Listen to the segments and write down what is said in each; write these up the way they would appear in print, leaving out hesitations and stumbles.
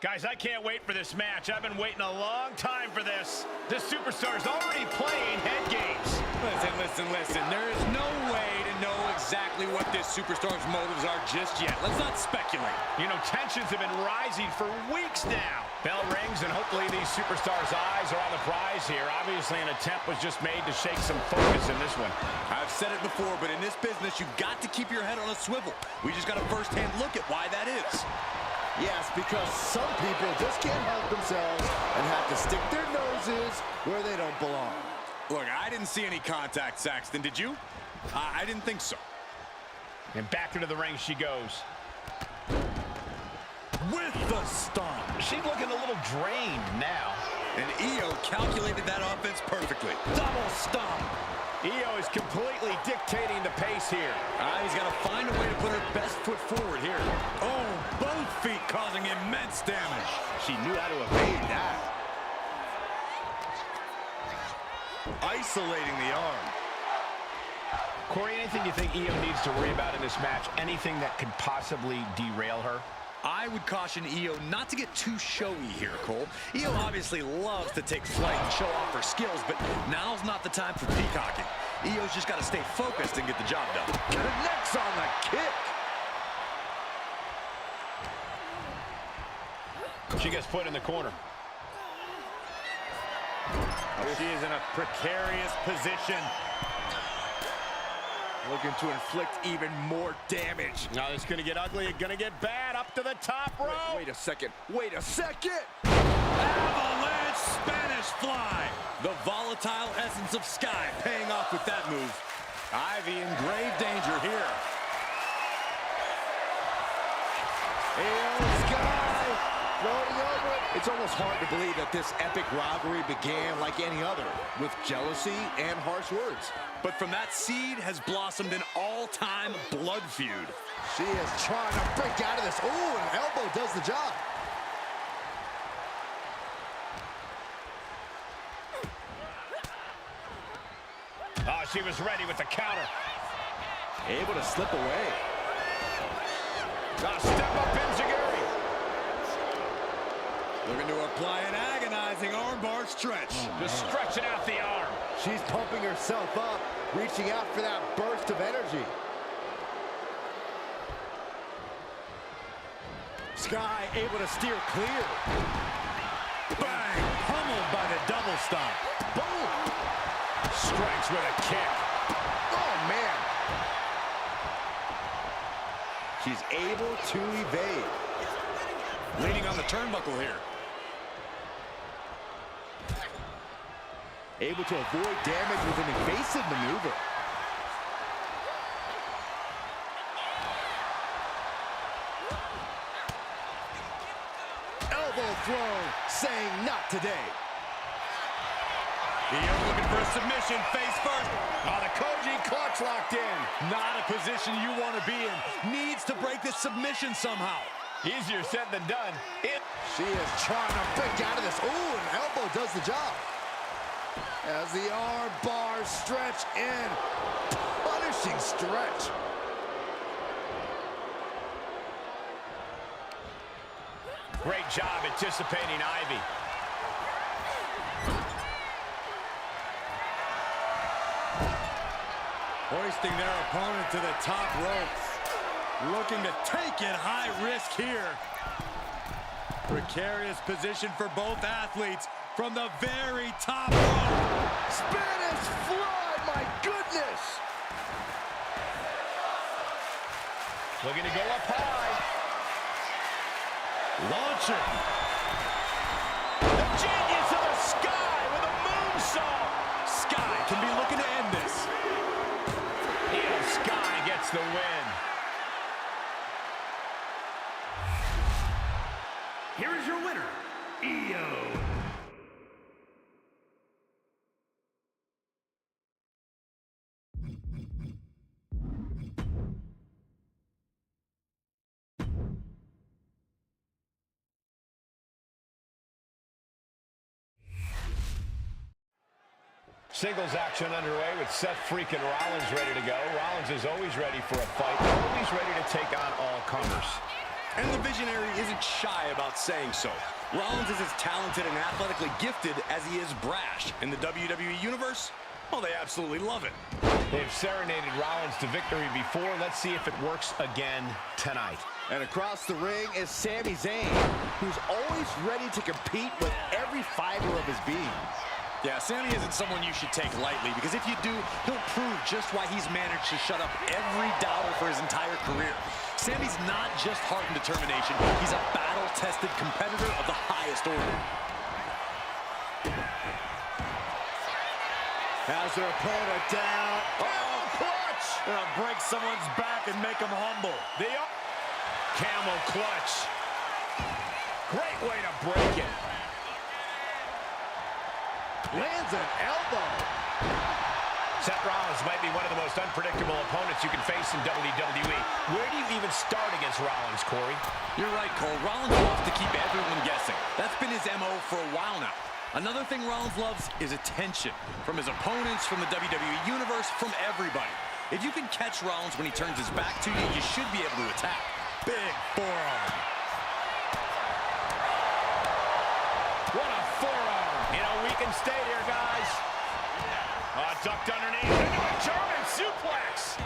Guys, I can't wait for this match. I've been waiting a long time for this. This superstar's already playing head games. Listen. There is no way to know exactly what this superstar's motives are just yet. Let's not speculate. You know, tensions have been rising for weeks now. Bell rings, and hopefully these superstars' eyes are on the prize here. Obviously, an attempt was just made to shake some focus in this one. I've said it before, but in this business, you've got to keep your head on a swivel. We just got a first-hand look at why that is. Yes, because some people just can't help themselves and have to stick their noses where they don't belong. Look, I didn't see any contact, Saxton. Did you? I didn't think so. And back into the ring she goes. With the stomp. She's looking a little drained now. And Io calculated that offense perfectly. Double stomp. Io is completely dictating the pace here. He's got to find a way to put her best foot forward here. Oh, both feet causing immense damage. She knew how to evade that. Isolating the arm. Corey, anything you think Io needs to worry about in this match? Anything that could possibly derail her? I would caution Io not to get too showy here, Cole. Io obviously loves to take flight and show off her skills, but now's not the time for peacocking. Io's just got to stay focused and get the job done. Connects on the kick. She gets put in the corner. She is in a precarious position. Looking to inflict even more damage. Now it's going to get ugly. It's going to get bad. Up to the top rope. Wait a second. Wait a second. Avalanche Spanish fly. The volatile essence of Sky paying off with that move. Ivy in grave danger here. Sky floating over it. It's almost hard to believe that this epic rivalry began like any other, with jealousy and harsh words. But from that seed has blossomed an all-time blood feud. She is trying to break out of this. Ooh, an elbow does the job. Oh, she was ready with the counter. Able to slip away. Step up Enziguri. Looking to apply an agonizing armbar stretch. Just stretching out the arm. She's pumping herself up, reaching out for that burst of energy. Sky able to steer clear. Bang! Pummeled by the double stomp. Boom! Strikes with a kick. Oh, man. She's able to evade. Leaning on the turnbuckle here. Able to avoid damage with an evasive maneuver. Elbow throw, saying not today. Io looking for a submission, face first. Oh, the Koji clutch locked in. Not a position you want to be in. Needs to break this submission somehow. Easier said than done. She is trying to break out of this. Ooh, an elbow does the job. As the arm bars stretch in. Punishing stretch. Great job anticipating Ivy. Hoisting their opponent to the top rope. Looking to take it high risk here. Precarious position for both athletes from the very top rope. Spanish fly, my goodness. Looking to go up high. Launching. The genius of the Sky with a moonsault. Sky can be looking to end this. Sky gets the win. Here is your winner, Io. Singles action underway with Seth freaking Rollins ready to go. Rollins is always ready for a fight, always ready to take on all comers. And the visionary isn't shy about saying so. Rollins is as talented and athletically gifted as he is brash. In the WWE Universe, well, they absolutely love it. They've serenaded Rollins to victory before. Let's see if it works again tonight. And across the ring is Sami Zayn, who's always ready to compete with every fiber of his being. Yeah, Sami isn't someone you should take lightly, because if you do, he'll prove just why he's managed to shut up every doubter for his entire career. Sami's not just heart and determination. He's a battle-tested competitor of the highest order. Has their opponent down. Oh, clutch! Break someone's back and make him humble. The camel clutch. Great way to break it. Lands an elbow. Seth Rollins might be one of the most unpredictable opponents you can face in WWE. Where do you even start against Rollins, Corey? You're right, Cole. Rollins loves to keep everyone guessing. That's been his MO for a while now. Another thing Rollins loves is attention. From his opponents, from the WWE Universe, from everybody. If you can catch Rollins when he turns his back to you, you should be able to attack. Big forearm. What a forearm. You know, we can stay here, guys. Ducked underneath into a German suplex.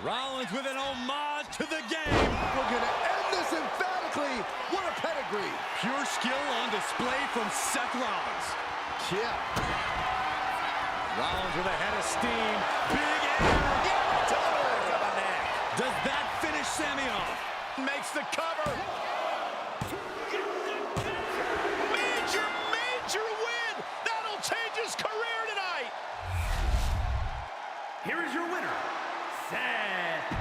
Rollins with an homage to the game. We're going to end this emphatically. What a pedigree. Pure skill on display from Seth Rollins. Yeah. Rollins with a head of steam. Big air. Yeah, to the back of the neck. Does that finish Sami off? Makes the cover. Major win. That'll change his career tonight. Here is your winner, Seth.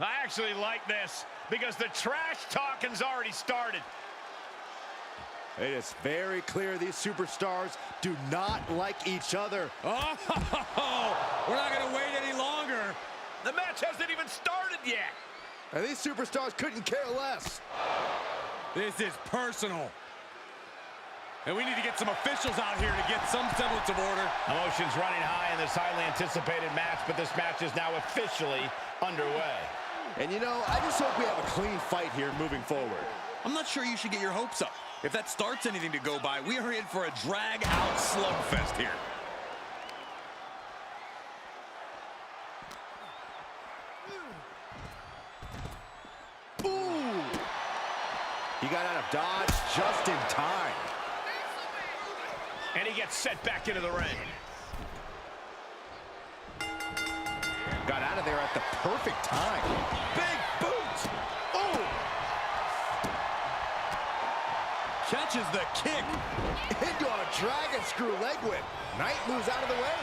I actually like this because the trash talking's already started. It is very clear these superstars do not like each other. Oh, we're not going to wait any longer. The match hasn't even started yet. And these superstars couldn't care less. This is personal. And we need to get some officials out here to get some semblance of order. Emotions running high in this highly anticipated match, but this match is now officially underway. And you know, I just hope we have a clean fight here moving forward. I'm not sure you should get your hopes up. If that starts anything to go by, we are in for a drag-out slugfest here. Ooh! He got out of dodge just in time. And he gets set back into the ring. Got out of there at the perfect time. Big boot! Oh! Catches the kick. Into a dragon screw leg whip. Knight moves out of the way.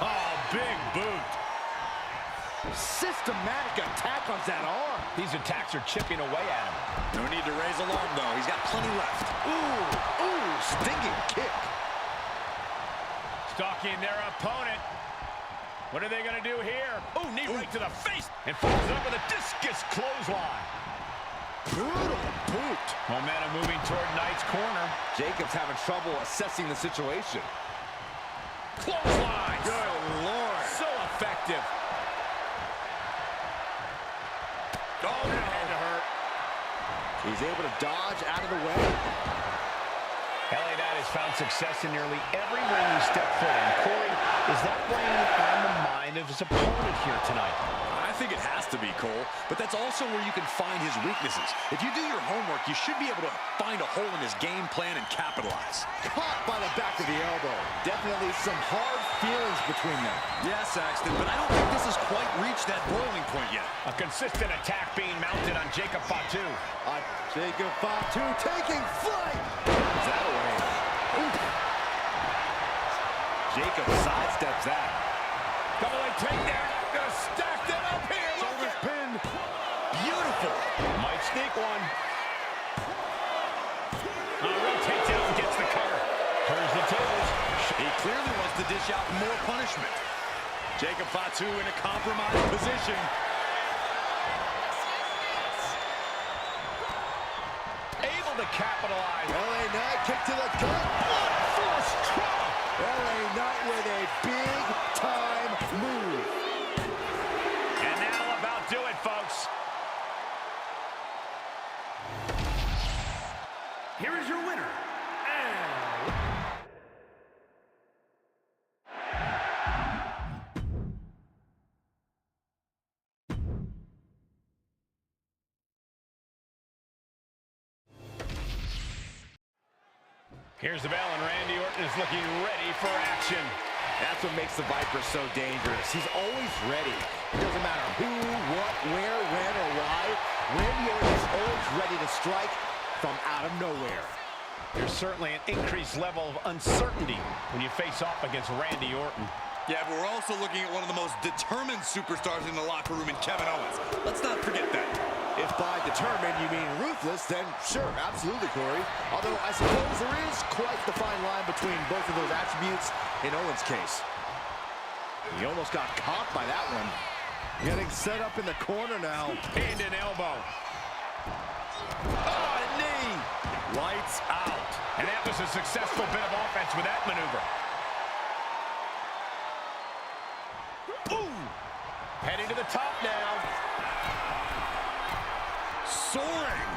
Oh, big boot. Systematic attack on that arm. These attacks are chipping away at him. No need to raise alarm, though. He's got plenty left. Ooh, stinging kick. Stalking their opponent. What are they going to do here? Oh, knee right to the face. And follows up with a discus clothesline. Brutal boot. Momentum moving toward Knight's corner. Jacobs having trouble assessing the situation. Clothesline. Good Lord. So effective. Oh, that had to hurt. He's able to dodge out of the way. LA Knight has found success in nearly every ring he stepped foot in. Corey, is that weighing on the mind of his opponent here tonight? I think it has to be, Cole, but that's also where you can find his weaknesses. If you do your homework, you should be able to find a hole in his game plan and capitalize. Caught by the back of the elbow. Definitely some hard feelings between them. Yes, Saxton, but I don't think this has quite reached that boiling point yet. A consistent attack being mounted on Jacob Fatu. Jacob Fatu taking flight. Is that away? Oof. Jacob sidesteps that. Double leg takedown. Gonna stack them up here. Shoulders pinned. Beautiful. Might sneak one. Rotates out and gets the cover. Turns the tables. He clearly wants to dish out more punishment. Jacob Fatu in a compromised position. Able to capitalize. LA Knight kick to the gut. What force trauma. LA Knight with a big-time move. And that'll about do it, folks. Here is your winner, Here's the bell, and Randy Orton is looking ready for action. That's what makes the Viper so dangerous. He's always ready. It doesn't matter who, what, where, when, or why. Randy Orton is always ready to strike from out of nowhere. There's certainly an increased level of uncertainty when you face off against Randy Orton. Yeah, but we're also looking at one of the most determined superstars in the locker room in Kevin Owens. Let's not forget that. If by determined you mean ruthless, then sure, absolutely, Corey. Although I suppose there is quite the fine line between both of those attributes in Owens' case. He almost got caught by that one. Getting set up in the corner now. Hand and elbow. Oh, a knee. Lights out. And that was a successful bit of offense with that maneuver. Ooh. Heading to the top now. Soaring.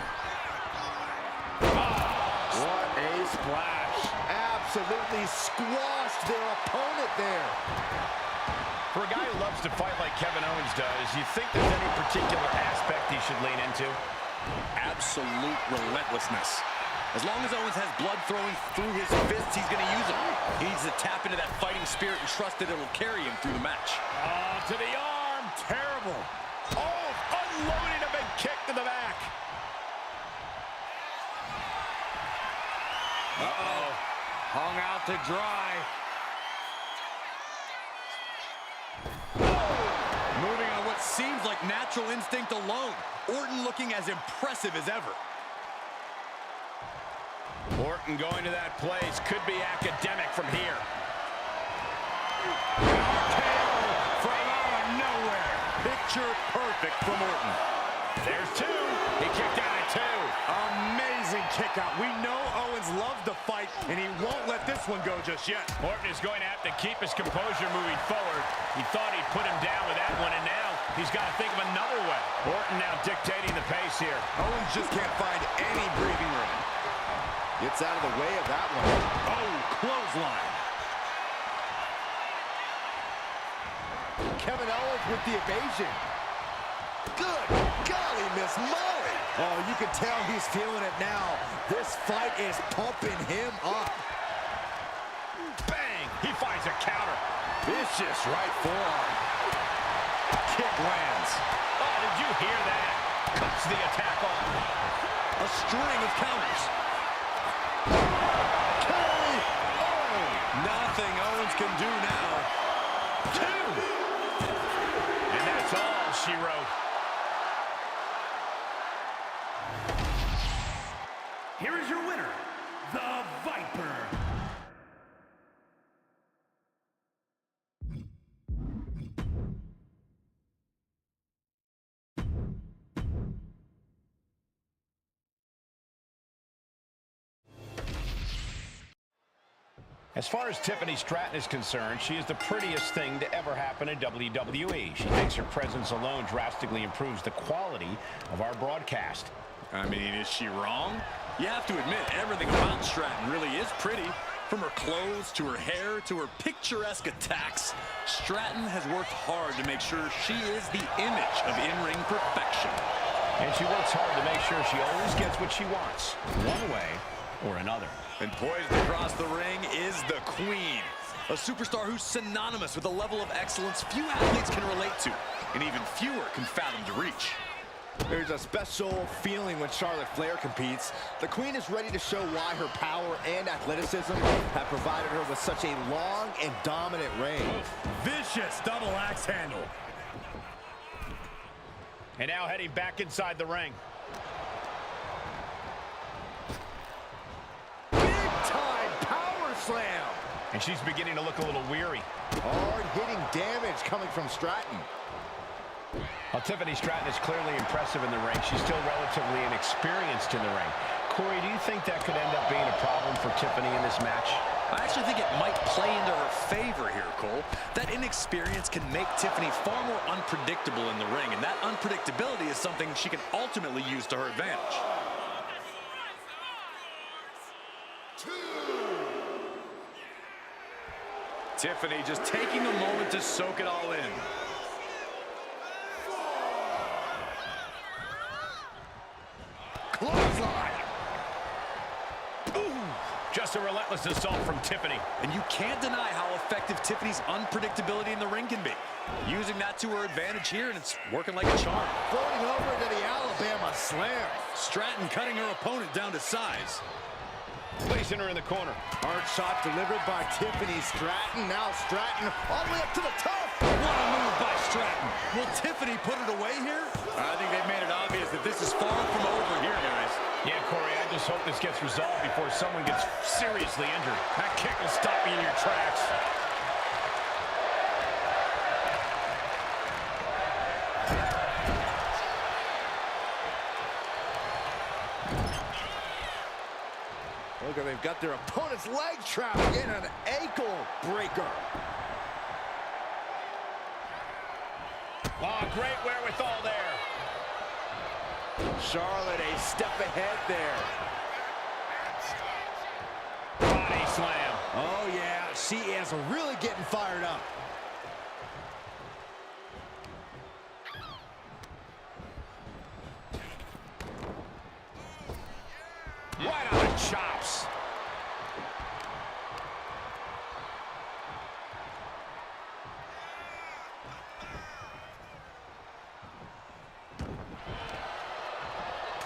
What a splash. Absolutely squashed their opponent there. For a guy who loves to fight like Kevin Owens does, you think there's any particular aspect he should lean into? Absolute relentlessness. As long as Owens has blood flowing through his fists, he's going to use them. He needs to tap into that fighting spirit and trust that it'll carry him through the match. To the arm. Terrible. Oh, unloading a big kick to the back. Uh-oh. Hung out to dry. Moving on what seems like natural instinct alone. Orton looking as impressive as ever. Orton going to that place could be academic from here. From out of nowhere. Picture perfect from Orton. There's two. He kicked out at two. Amazing kick out. We know Owens loves to fight, and he won't let this one go just yet. Orton is going to have to keep his composure moving forward. He thought he'd put him down with that one, and now he's got to think of another way. Orton now dictating the pace here. Owens just can't find any breathing room. Gets out of the way of that one. Oh, clothesline. Kevin Owens with the evasion. Good golly, Miss Molly. Oh, you can tell he's feeling it now. This fight is pumping him up. Bang! He finds a counter. Vicious right forearm. Kick lands. Oh, did you hear that? Cuts the attack off. A string of counters. Nothing Owens can do now. Two! And that's all she wrote. Here is your winner, the Viper. As far as Tiffany Stratton is concerned, she is the prettiest thing to ever happen in WWE. She thinks her presence alone drastically improves the quality of our broadcast. I mean, is she wrong? You have to admit, everything about Stratton really is pretty. From her clothes to her hair to her picturesque attacks, Stratton has worked hard to make sure she is the image of in-ring perfection. And she works hard to make sure she always gets what she wants, one way or another. And poised across the ring is the Queen, a superstar who's synonymous with a level of excellence few athletes can relate to, and even fewer can fathom to reach. There's a special feeling when Charlotte Flair competes. The Queen is ready to show why her power and athleticism have provided her with such a long and dominant reign. Vicious double axe handle. And now heading back inside the ring. Big-time power slam. And she's beginning to look a little weary. Hard-hitting damage coming from Stratton. Well, Tiffany Stratton is clearly impressive in the ring. She's still relatively inexperienced in the ring. Corey, do you think that could end up being a problem for Tiffany in this match? I actually think it might play into her favor here, Cole. That inexperience can make Tiffany far more unpredictable in the ring, and that unpredictability is something she can ultimately use to her advantage. Tiffany just taking a moment to soak it all in. Clothesline. Ooh, just a relentless assault from Tiffany. And you can't deny how effective Tiffany's unpredictability in the ring can be. Using that to her advantage here, and it's working like a charm. Floating over to the Alabama slam. Stratton cutting her opponent down to size. Placing her in the corner. Hard shot delivered by Tiffany Stratton. Now Stratton all the way up to the top. What a move by Stratton. Will Tiffany put it away here? I think they've made it obvious that this is far from over here, guys. Yeah, Corey, I just hope this gets resolved before someone gets seriously injured. That kick will stop you in your tracks. Look, they've got their opponent's leg trapped in an ankle breaker. Oh, great wherewithal there. Charlotte a step ahead there. Body slam. Oh, yeah, she is really getting fired up. Right on the chops.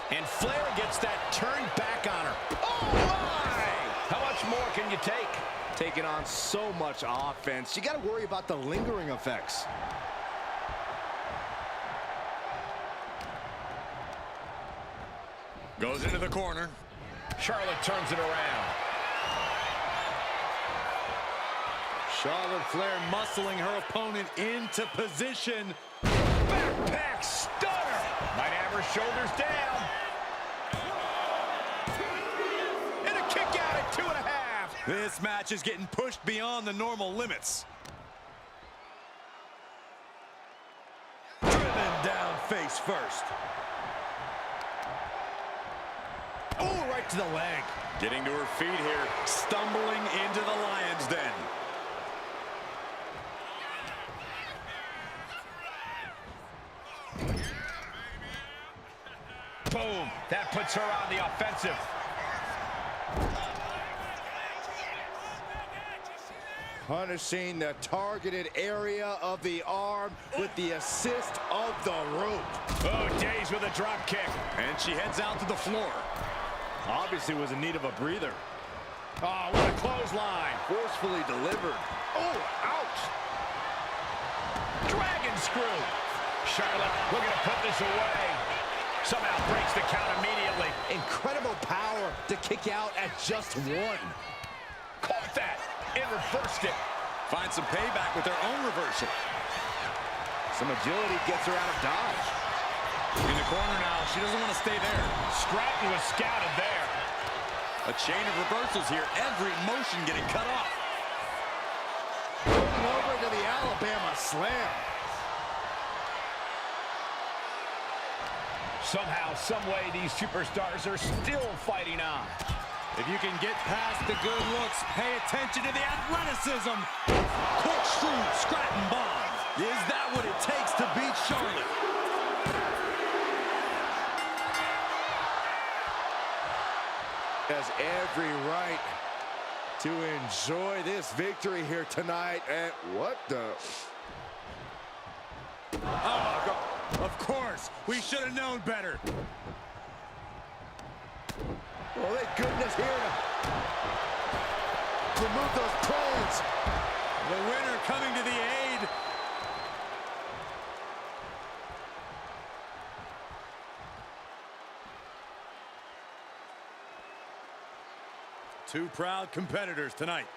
And Flair gets that turned back on her. Oh, my! How much more can you take? Taking on so much offense. You got to worry about the lingering effects. Goes into the corner. Charlotte turns it around. Charlotte Flair muscling her opponent into position. Backpack stunner. Might have her shoulders down. And a kick out at 2.5. This match is getting pushed beyond the normal limits. Driven down face first. Oh, right to the leg. Getting to her feet here, stumbling into the lion's den. Boom. That puts her on the offensive. Punishing the targeted area of the arm with the assist of the rope. Oh, Days with a drop kick. And she heads out to the floor. Obviously was in need of a breather. Oh, what a clothesline. Forcefully delivered. Oh, ouch. Dragon screw. Charlotte looking to put this away. Somehow breaks the count immediately. Incredible power to kick out at just one. Caught that and reversed it. Finds some payback with their own reversal. Some agility gets her out of dodge. In the corner now, she doesn't want to stay there. Stratton was scouted there. A chain of reversals here, every motion getting cut off. Moving over to the Alabama slam. Somehow, some way, these superstars are still fighting on. If you can get past the good looks, pay attention to the athleticism. Corkscrew Scratton bomb. Is that what it takes to beat Charlotte? Has every right to enjoy this victory here tonight. And what the... Oh, of course. We should have known better. Well, thank goodness here to remove those plans. The winner coming to the aid. Two proud competitors tonight.